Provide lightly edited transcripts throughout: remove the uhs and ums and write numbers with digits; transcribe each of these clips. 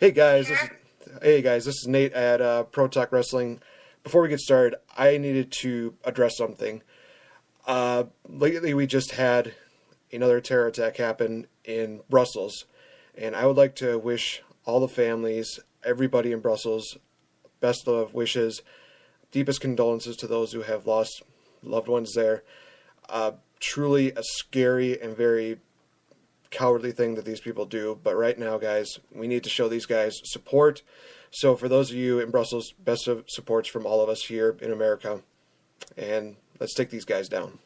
Hey guys, this is Sure. hey guys, this is Nate at Pro Talk Wrestling. Before we get started, I needed to address something. Lately, we just had another terror attack happen in Brussels, and I would like to wish all the families, everybody in Brussels, best of wishes, deepest condolences to those who have lost loved ones there. Truly a scary and very cowardly thing that these people do. But right now, guys, we need to show these guys support. So for those of you in Brussels, best of supports from all of us here in America. And let's take these guys down.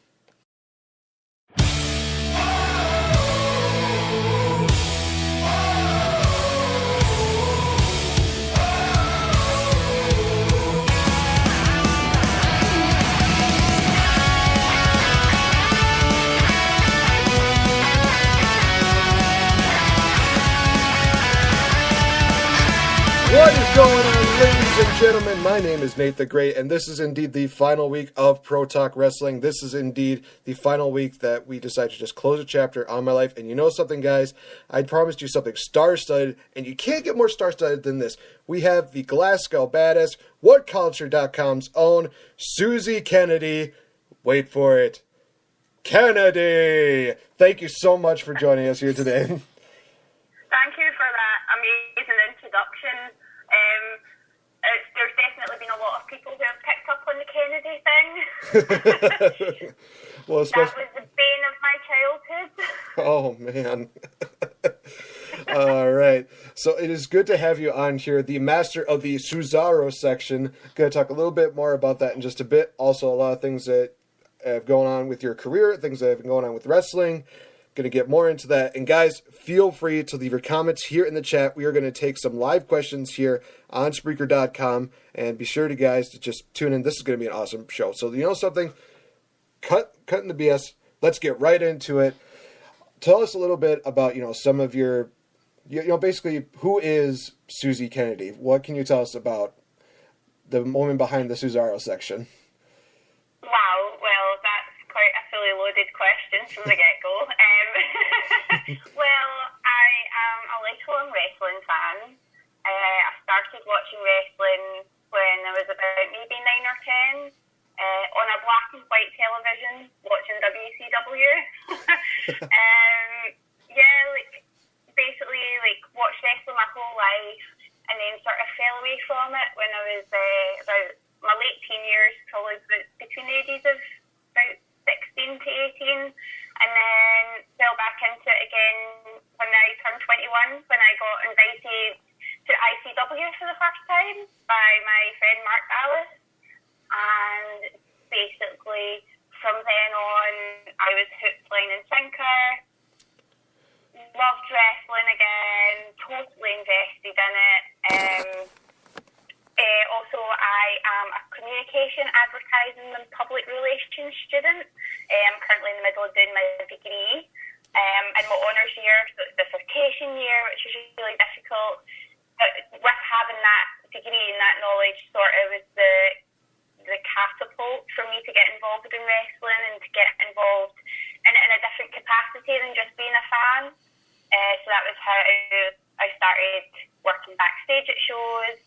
What is going on, ladies and gentlemen? My name is Nate the Great, and this is indeed the final week of Pro Talk Wrestling. This is indeed the final week that we decided to just close a chapter on my life. And you know something, guys? I promised you something star-studded, and you can't get more star-studded than this. We have the Glasgow Badass, WhatCulture.com's own Susie Kennedy. Wait for it. Kennedy! Thank you so much for joining us here today. Thank you for that amazing introduction. There's definitely been a lot of people who have picked up on the Kennedy thing. Well, That was the bane of my childhood. Oh, man. All right. So it is good to have you on here, the master of the Cesaro section. Going to talk a little bit more about that in just a bit. Also, a lot of things that have gone on with your career, things that have been going on with wrestling. Going to get more into that. And guys, feel free to leave your comments here in the chat. We are going to take some live questions here on Spreaker.com. And be sure to, guys, to just tune in. This is going to be an awesome show. So, you know something? Cutting the BS. Let's get right into it. Tell us a little bit about, some of your, basically, who is Susie Kennedy? What can you tell us about the woman behind the Cesaro section? Wow, well, that's quite a fully loaded question from the get-go. Well, I am a lifelong wrestling fan. I started watching wrestling when I was about maybe 9 or 10 on a black and white television watching WCW. Basically, watched wrestling my whole life and then sort of fell away from it when I was about my late teen years, probably between the ages of about 16 to 18, and then fell back into it again when I turned 21, when I got invited to ICW for the first time by my friend Mark Dallas. And basically, from then on, I was hooked, line and sinker. Loved wrestling again, totally invested in it. Also, I am a communication, advertising and public relations student. I'm currently in the middle of doing my degree in my honours year, so it's dissertation year, which is really difficult. But with having that degree and that knowledge sort of was the catapult for me to get involved in wrestling and to get involved in it in a different capacity than just being a fan. So that was how I started working backstage at shows,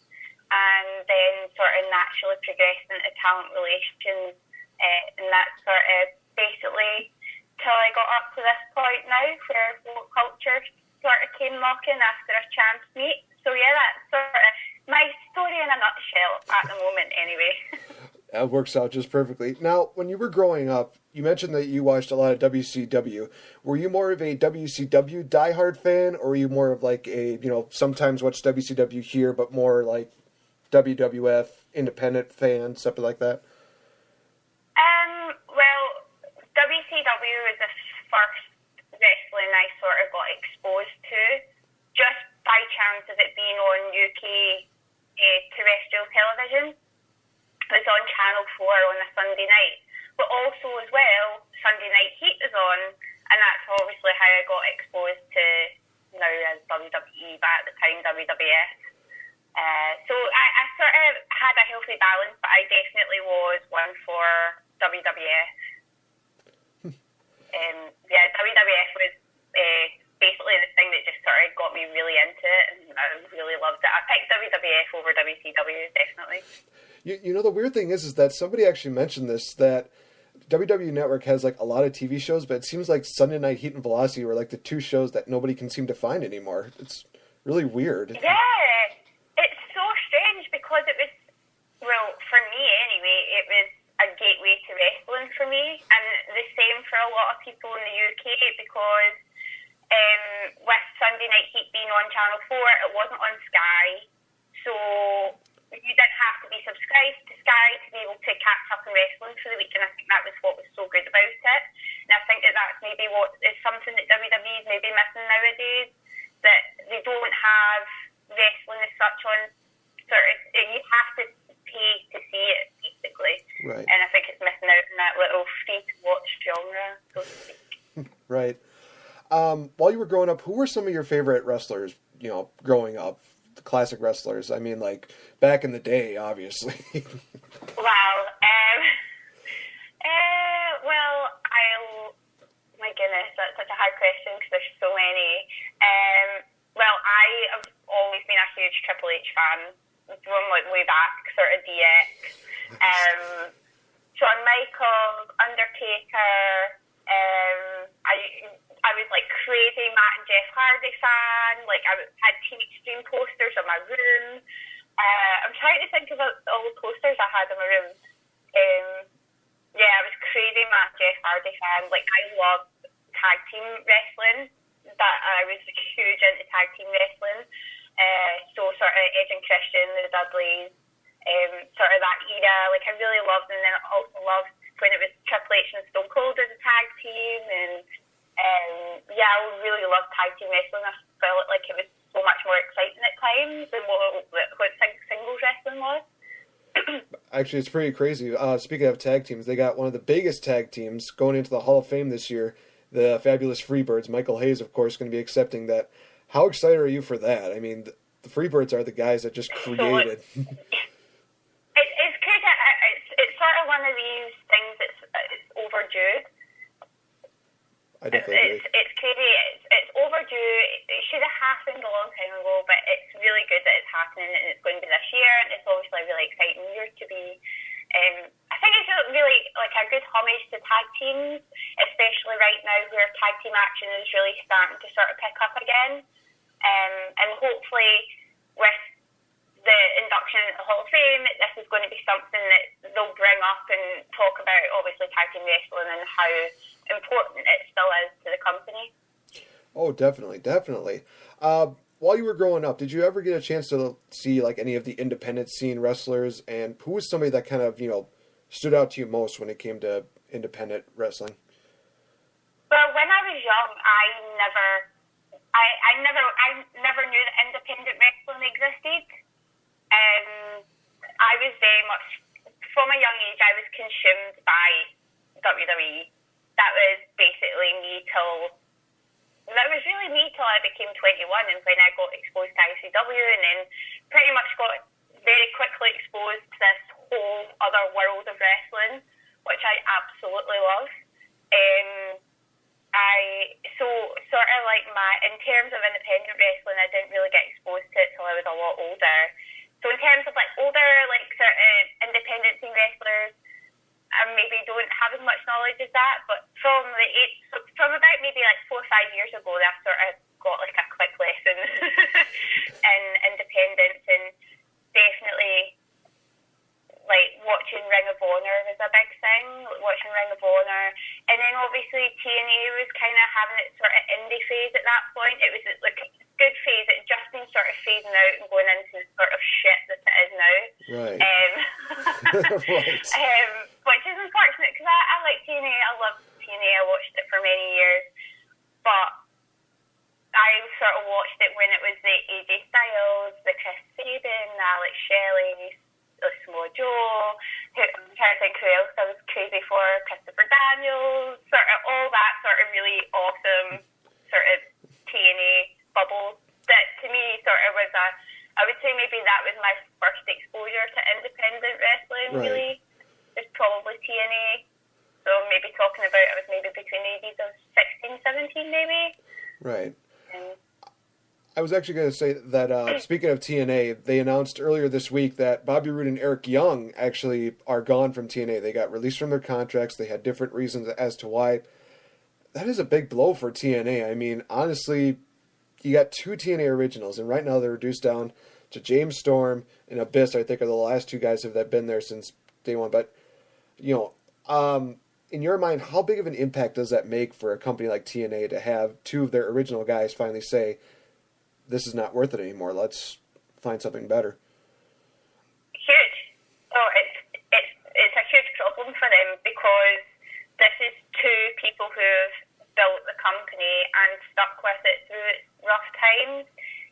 and then sort of naturally progressed into talent relations, and that sort of basically till I got up to this point now where What Culture sort of came knocking after a chance meet. So yeah, that's sort of my story in a nutshell at the moment anyway. That works out just perfectly. Now, when you were growing up, you mentioned that you watched a lot of WCW. Were you more of a WCW diehard fan, or were you more of like a, sometimes watch WCW here, but more like WWF independent fan, something like that? Well, WCW was the first wrestling I sort of got exposed to, just by chance of it being on UK terrestrial television. It was on Channel 4 on a Sunday night. But also as well, Sunday Night Heat was on, and that's obviously how I got exposed to now as WWE, but at the time WWF. So I sort of had a healthy balance, but I definitely was one for WWF. WWF was basically the thing that just sort of got me really into it, and I I really loved it. I picked WWF over WCW, definitely. You know, the weird thing is that somebody actually mentioned this, that WWE Network has like a lot of TV shows, but it seems like Sunday Night Heat and Velocity were like the two shows that nobody can seem to find anymore. It's really weird. Yeah, it's so strange because it was, well, for me anyway, it was a gateway to wrestling for me, and the same for a lot of people in the UK, because with Sunday Night Heat being on Channel 4, it wasn't on Sky, so you didn't have to be subscribed to Sky to be able to catch up on wrestling for the week, and I think that was what was so good about it. And I think that that's maybe what is something that WWE is maybe missing nowadays, that they don't have wrestling as such on sort of, you have to pay to see it, basically. Right. And I think it's missing out in that little free-to-watch genre, so to speak. Right. While you were growing up, who were some of your favorite wrestlers, you know, growing up? The classic wrestlers. I mean, like, back in the day, obviously. Wow. Well, my goodness, that's such a hard question because there's so many. Well, I have always been a huge Triple H fan, from like way back, sort of DX. Shawn Michaels, Undertaker. I was like crazy Matt and Jeff Hardy fan. Like I had Team Extreme posters in my room. I'm trying to think about all the posters I had in my room. Yeah, I was crazy Matt and Jeff Hardy fan. Like I loved tag team wrestling. That I was huge into tag team wrestling. So sort of Edge and Christian, the Dudleys, sort of that era. Like I really loved, and then I also loved when it was Triple H and Stone Cold as a tag team, and yeah, I really loved tag team wrestling. I felt like it was so much more exciting at times than what singles wrestling was. Actually, it's pretty crazy. Speaking of tag teams, they got one of the biggest tag teams going into the Hall of Fame this year, the Fabulous Freebirds. Michael Hayes, of course, going to be accepting that. How excited are you for that? I mean, the Freebirds are the guys that just created. It's crazy. It's sort of one of these things that's it's overdue. I definitely agree. It's crazy. It's overdue. It should have happened a long time ago, but it's really good that it's happening, and it's going to be this year, and it's obviously a really exciting year to be. I think it's really like a good homage to tag teams, especially right now where tag team action is really starting to sort of pick up again. And hopefully with the induction into the Hall of Fame, this is going to be something that they'll bring up and talk about, obviously, tag team wrestling and how important it still is to the company. Oh, definitely, definitely. While you were growing up, did you ever get a chance to see like any of the independent scene wrestlers, and who was somebody that kind of, you know, stood out to you most when it came to independent wrestling? Well, when I was young, I never knew that independent wrestling existed. I was very much, from a young age, I was consumed by WWE. That was basically me till I became 21, and when I got exposed to ICW, and then pretty much got very quickly exposed to this whole other world of wrestling, which I absolutely love. In terms of independent wrestling, I didn't really get exposed to it till I was a lot older. So in terms of like older, like sort of independent scene wrestlers, I maybe don't have as much knowledge as that. But from about maybe like 4 or 5 years ago, I sort of got like a quick lesson in independence, and definitely like watching Ring of Honor was a big thing, watching Ring of Honor. And then obviously TNA was kind of having its sort of indie phase at that point. It was like a good phase. It had just been sort of phasing out and going into the sort of shit that it is now. Right. Right. Which is unfortunate because I like TNA. I love TNA. I watched it for many years. But I sort of watched it when it was the AJ Styles, the Chris Sabin, the Alex Shelley, Samoa Joe, I'm trying to think who else I was crazy for, Christopher Daniels, sort of all that sort of really awesome sort of TNA bubble that to me sort of was I would say maybe that was my first exposure to independent wrestling, right. Really. It's probably TNA. So maybe talking about I was maybe between the ages of 16, 17 maybe. Right. I was actually going to say that speaking of TNA, they announced earlier this week that Bobby Roode and Eric Young actually are gone from TNA. They got released from their contracts. They had different reasons as to why. That is a big blow for TNA. I mean, honestly, you got two TNA originals, and right now they're reduced down to James Storm and Abyss. I think are the last two guys that have been there since day one. But in your mind, how big of an impact does that make for a company like TNA to have two of their original guys finally say, "This is not worth it anymore. Let's find something better"? Huge. Oh, it's a huge problem for them because this is two people who've built the company and stuck with it through its rough times,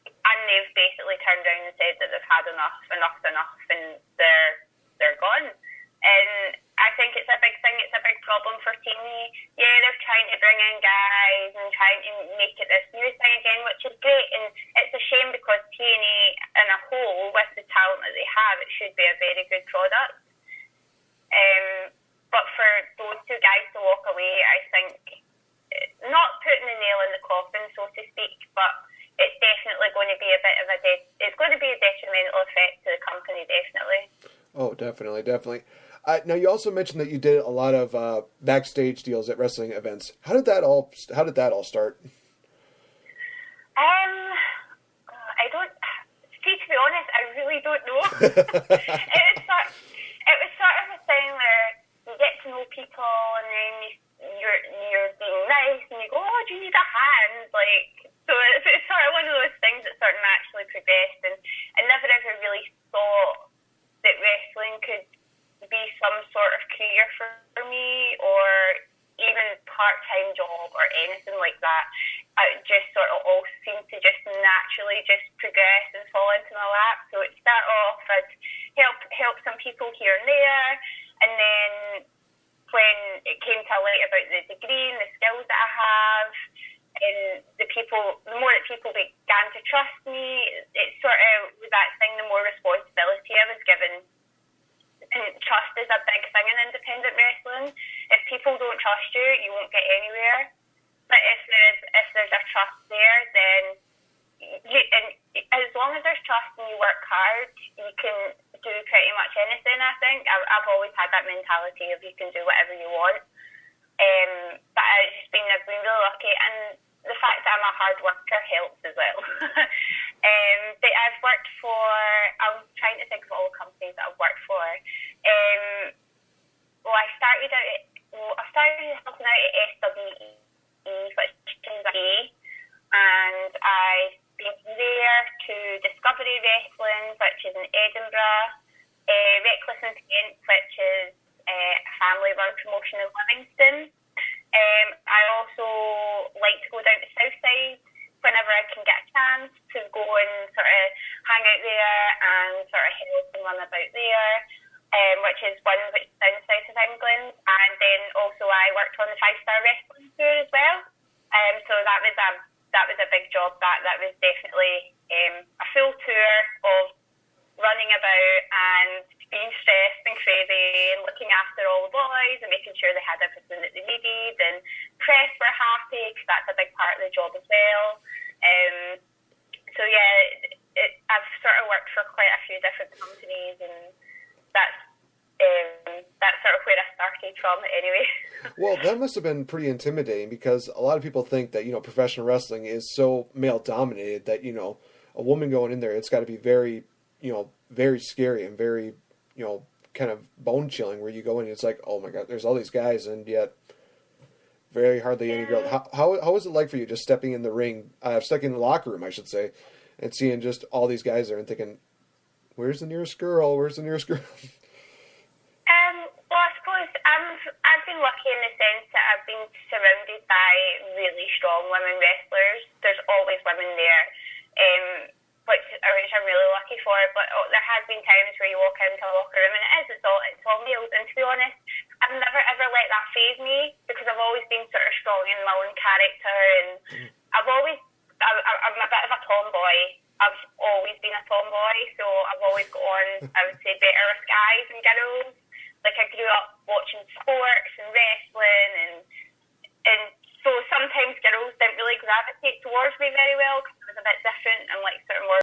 and they've basically turned around and said that they've had enough, and they're gone. And I think it's a big thing. It's a big problem for TNA. Yeah, they're trying to bring in guys and trying to make it this new thing again, which is great. And it's a shame because TNA, in a whole, with the talent that they have, it should be a very good product. But for those two guys to walk away, I think not putting the nail in the coffin, so to speak, but it's definitely going to be a bit of it's going to be a detrimental effect to the company, definitely. Oh, definitely. Now, you also mentioned that you did a lot of backstage deals at wrestling events. How did that all start? I don't. See, to be honest, I really don't know. It was sort of a thing where you get to know people, and then you're being nice, and you go, "Oh, do you need a hand?" So it's sort of one of those things that sort of naturally progressed, and I never ever really thought that wrestling could be some sort of career for me, or even part-time job or anything like that. It just sort of all seemed to just naturally just progress and fall into my lap. So it started off, I'd help some people here and there, and then when it came to light about the degree and the skills that I have, and the more that people began to trust me, it sort of was that thing, the more responsibility I was given. And trust is a big thing in independent wrestling. If people don't trust you, you won't get anywhere. But if there's a trust there, then and as long as there's trust and you work hard, you can do pretty much anything. I think I've always had that mentality of you can do whatever you want. But I've been really lucky, and the fact that I'm a hard worker helps as well. But I've worked for, I'm trying to think of all the companies that I've worked for. I started helping out at SWE, which is and I've been there to Discovery Wrestling, which is in Edinburgh, Reckless Intent, which is a family-run promotion in Livingston. I also like to go down to Southside whenever I can get a chance to go and sort of hang out there and sort of help and run about there, which is down the south of England. And then also I worked on the 5-Star Wrestling Tour as well. So that was a big job. That was definitely a full tour of running about and being stressed and crazy and looking after all the boys and making sure they had everything that they needed, and press were happy because that's a big part of the job as well. So yeah, I've sort of worked for quite a few different companies, and that's sort of where I started from anyway. Well, that must have been pretty intimidating, because a lot of people think that, professional wrestling is so male dominated that, a woman going in there, it's got to be very, very scary and very, kind of bone chilling, where you go in and it's like, oh my God, there's all these guys, and yet very hardly any girls. How was it like for you just stepping in the ring, stepping in the locker room, I should say, and seeing just all these guys there and thinking, where's the nearest girl? Where's the nearest girl? Well, I suppose I've been lucky in the sense that I've been surrounded by really strong women wrestlers. There's always women there, which I'm really lucky for. But there has been times where you walk into a locker room and it's all males. And to be honest, I've never ever let that faze me, because I've always been sort of strong in my own character, and I'm a bit of a tomboy. I've always been a tomboy, so I've always got on, I would say, better with guys and girls. Like, I grew up watching sports and wrestling, and so sometimes girls didn't really gravitate towards me very well because I was a bit different and like sort of more